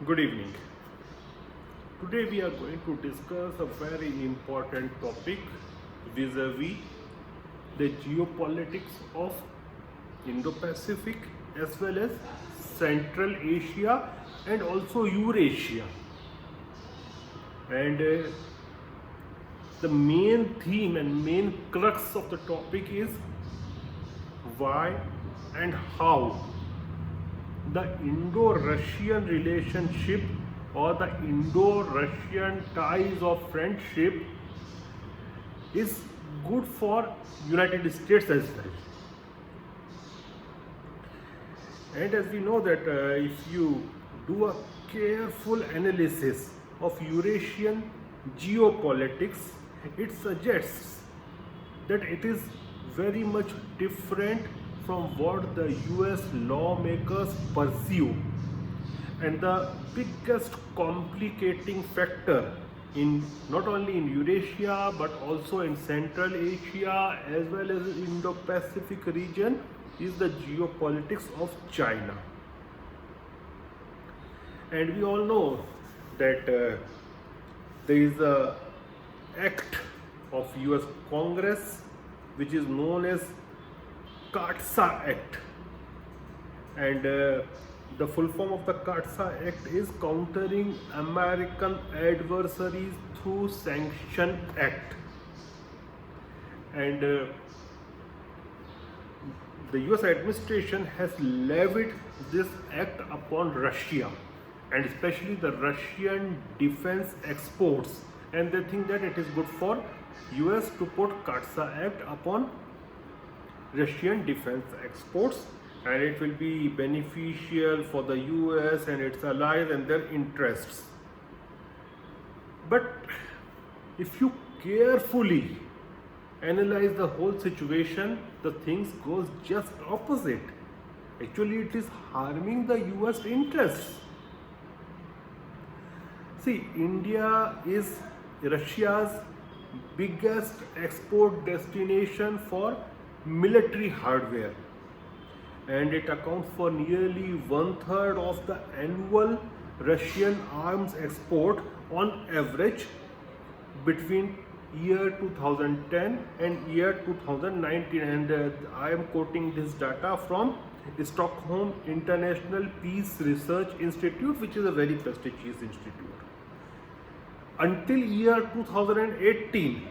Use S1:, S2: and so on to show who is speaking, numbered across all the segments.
S1: Good evening. Today we are going to discuss a very important topic vis-a-vis the geopolitics of Indo-Pacific as well as Central Asia and also Eurasia. And the main theme and main crux of the topic is why and how the Indo-Russian relationship or the Indo-Russian ties of friendship is good for United States as well. And as we know that if you do a careful analysis of Eurasian geopolitics, it suggests that it is very much different from what the US lawmakers pursue. And the biggest complicating factor in not only in Eurasia but also in Central Asia as well as Indo-Pacific region is the geopolitics of China. And we all know that there is a act of US Congress which is known as CAATSA Act, and the full form of the CAATSA Act is Countering American Adversaries Through Sanction Act. And the US administration has levied this act upon Russia and especially the Russian defense exports, and they think that it is good for US to put CAATSA Act upon Russian defense exports, and it will be beneficial for the US and its allies and their interests. But if you carefully analyze the whole situation, the things goes just opposite. Actually, it is harming the US interests. See, India is Russia's biggest export destination for military hardware, and it accounts for nearly 1/3 of the annual Russian arms export on average between year 2010 and year 2019, and I am quoting this data from Stockholm International Peace Research Institute, which is a very prestigious institute. Until year 2018,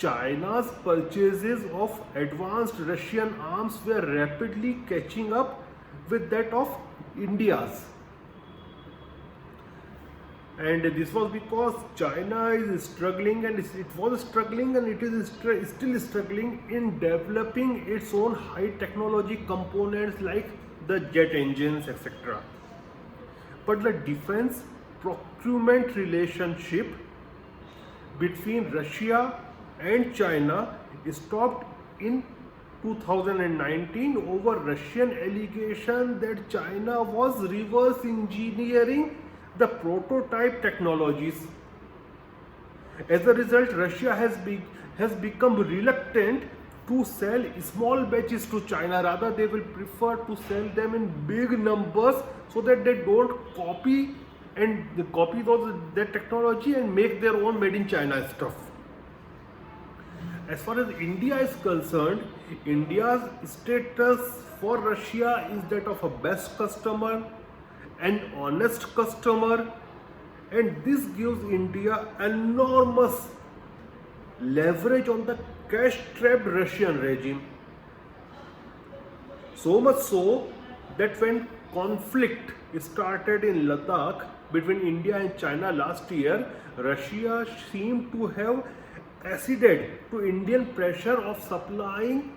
S1: China's purchases of advanced Russian arms were rapidly catching up with that of India's. And this was because China is struggling, and it was struggling, and it is still struggling in developing its own high technology components like the jet engines, etc. But the defense procurement relationship between Russia and China stopped in 2019 over Russian allegation that China was reverse engineering the prototype technologies. As a result, Russia has become reluctant to sell small batches to China. Rather, they will prefer to sell them in big numbers so that they don't copy that technology and make their own made in China stuff. As far as India is concerned, India's status for Russia is that of a best customer, an honest customer, and this gives India enormous leverage on the cash-strapped Russian regime. So much so that when conflict started in Ladakh between India and China last year, Russia seemed to have acceded to Indian pressure of supplying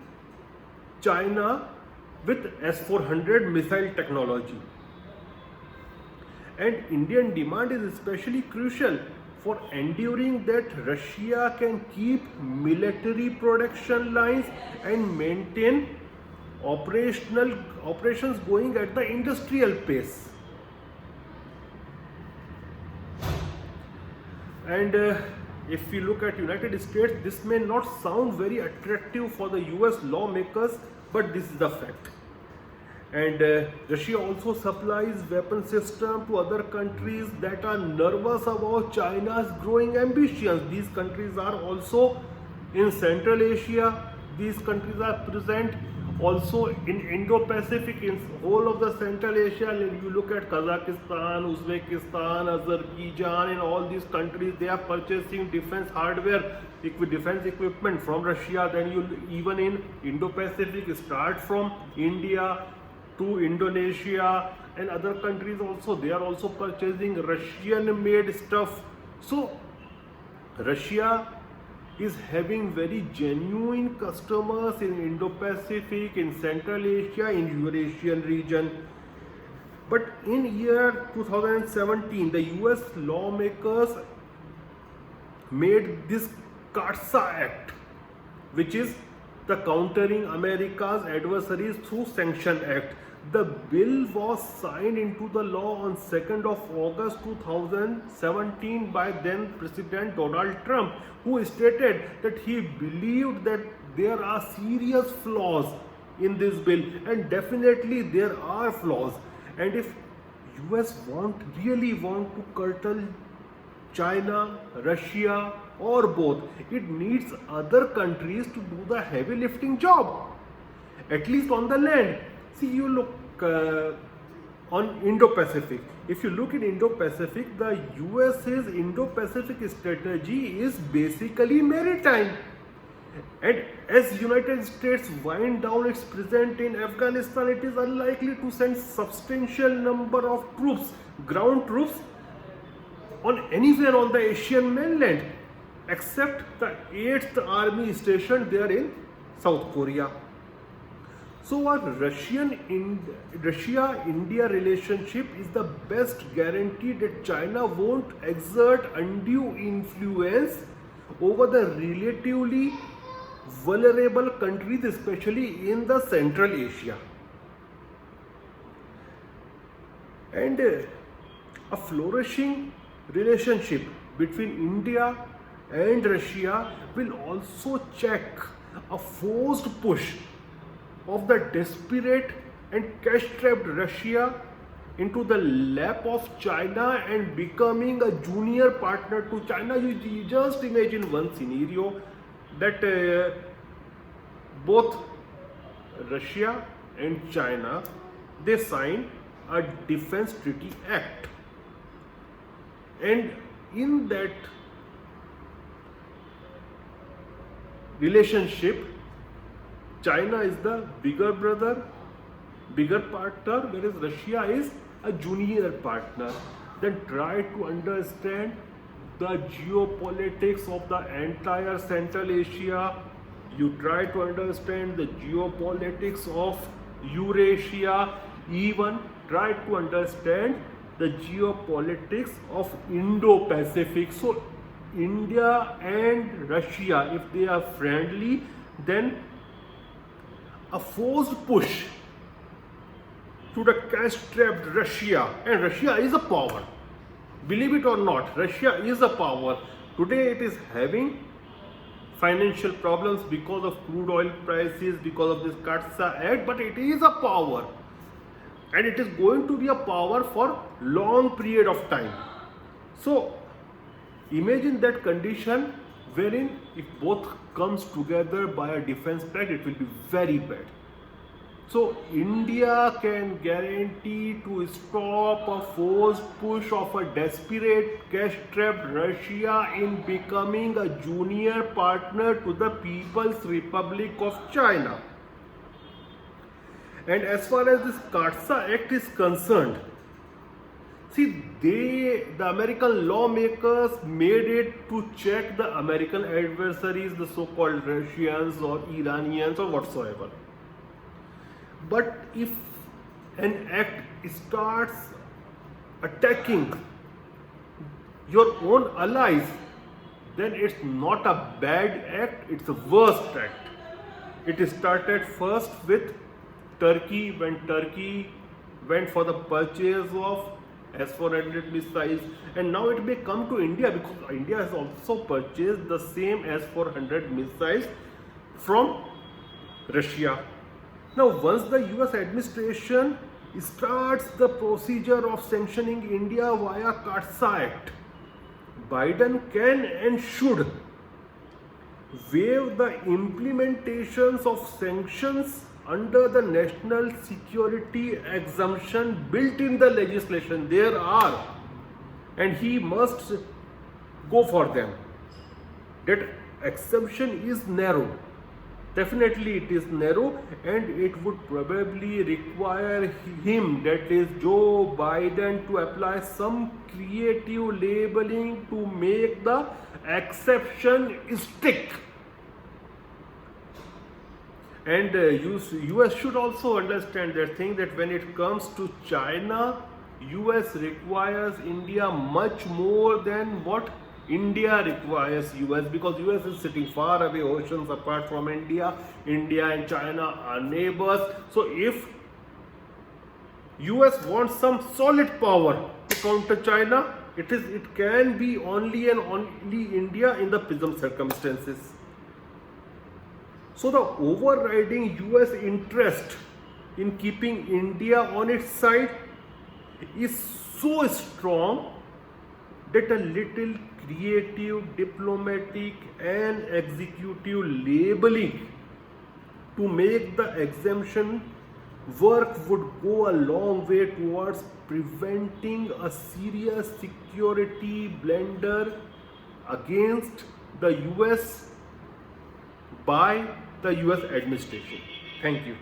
S1: China with S-400 missile technology. And Indian demand is especially crucial for ensuring that Russia can keep military production lines and maintain operations going at the industrial pace. And if we look at United States, this may not sound very attractive for the US lawmakers, but this is the fact. And Russia also supplies weapon system to other countries that are nervous about China's growing ambitions. These countries are also in Central Asia. These countries are present also in Indo-Pacific, in whole of the Central Asia. And you look at Kazakhstan, Uzbekistan, Azerbaijan, and all these countries, they are purchasing defense hardware, defense equipment from Russia. Then you even in Indo-Pacific, start from India to Indonesia and other countries also, they are also purchasing Russian made stuff. So Russia is having very genuine customers in Indo-Pacific, in Central Asia, in Eurasian region. But in year 2017, the US lawmakers made this CAATSA Act, which is the Countering America's Adversaries Through Sanction Act. The bill was signed into the law on 2nd of August 2017 by then President Donald Trump, who stated that he believed that there are serious flaws in this bill, and definitely there are flaws. And if US really want to curtail China, Russia, or both, it needs other countries to do the heavy lifting job, at least on the land. See, you look on Indo-Pacific. If you look in Indo-Pacific, the US's Indo-Pacific strategy is basically maritime. And as United States wind down its presence in Afghanistan, it is unlikely to send substantial number of troops, ground troops, on anywhere on the Asian mainland, except the 8th Army stationed there in South Korea. So our Russia-India relationship is the best guarantee that China won't exert undue influence over the relatively vulnerable countries, especially in the Central Asia. And a flourishing relationship between India and Russia will also check a forced push of the desperate and cash-strapped Russia into the lap of China and becoming a junior partner to China. You just imagine one scenario that both Russia and China, they sign a defense treaty act, and in that relationship, China is the bigger brother, bigger partner, whereas Russia is a junior partner. Then try to understand the geopolitics of the entire Central Asia. You try to understand the geopolitics of Eurasia, even try to understand the geopolitics of Indo-Pacific. So India and Russia, if they are friendly, then a forced push to the cash-strapped Russia, and Russia is a power. Believe it or not, Russia is a power. Today it is having financial problems because of crude oil prices, because of this CAATSA Act, but it is a power. And it is going to be a power for long period of time. So imagine that condition wherein if both comes together by a defense pact, it will be very bad. So India can guarantee to stop a forced push of a desperate cash-strapped Russia in becoming a junior partner to the People's Republic of China. And as far as this CAATSA Act is concerned, see, the American lawmakers made it to check the American adversaries, the so-called Russians or Iranians or whatsoever. But if an act starts attacking your own allies, then it's not a bad act, it's a worst act. It started first with Turkey, when Turkey went for the purchase of S-400 missiles, and now it may come to India because India has also purchased the same S-400 missiles from Russia. Now, once the US administration starts the procedure of sanctioning India via CAATSA Act, Biden can and should waive the implementations of sanctions under the national security exemption built in the legislation. There are, and he must go for them. That exemption is narrow. Definitely it is narrow, and it would probably require him, that is Joe Biden, to apply some creative labeling to make the exception stick. And US should also understand that thing, that when it comes to China, US requires India much more than what India requires US, because US is sitting far away, oceans apart from India. India and China are neighbors. So if US wants some solid power to counter China, it can be only and only India in the PRISM circumstances. So the overriding US interest in keeping India on its side is so strong that a little creative, diplomatic and executive labeling to make the exemption work would go a long way towards preventing a serious security blunder against the US by the US administration. Thank you.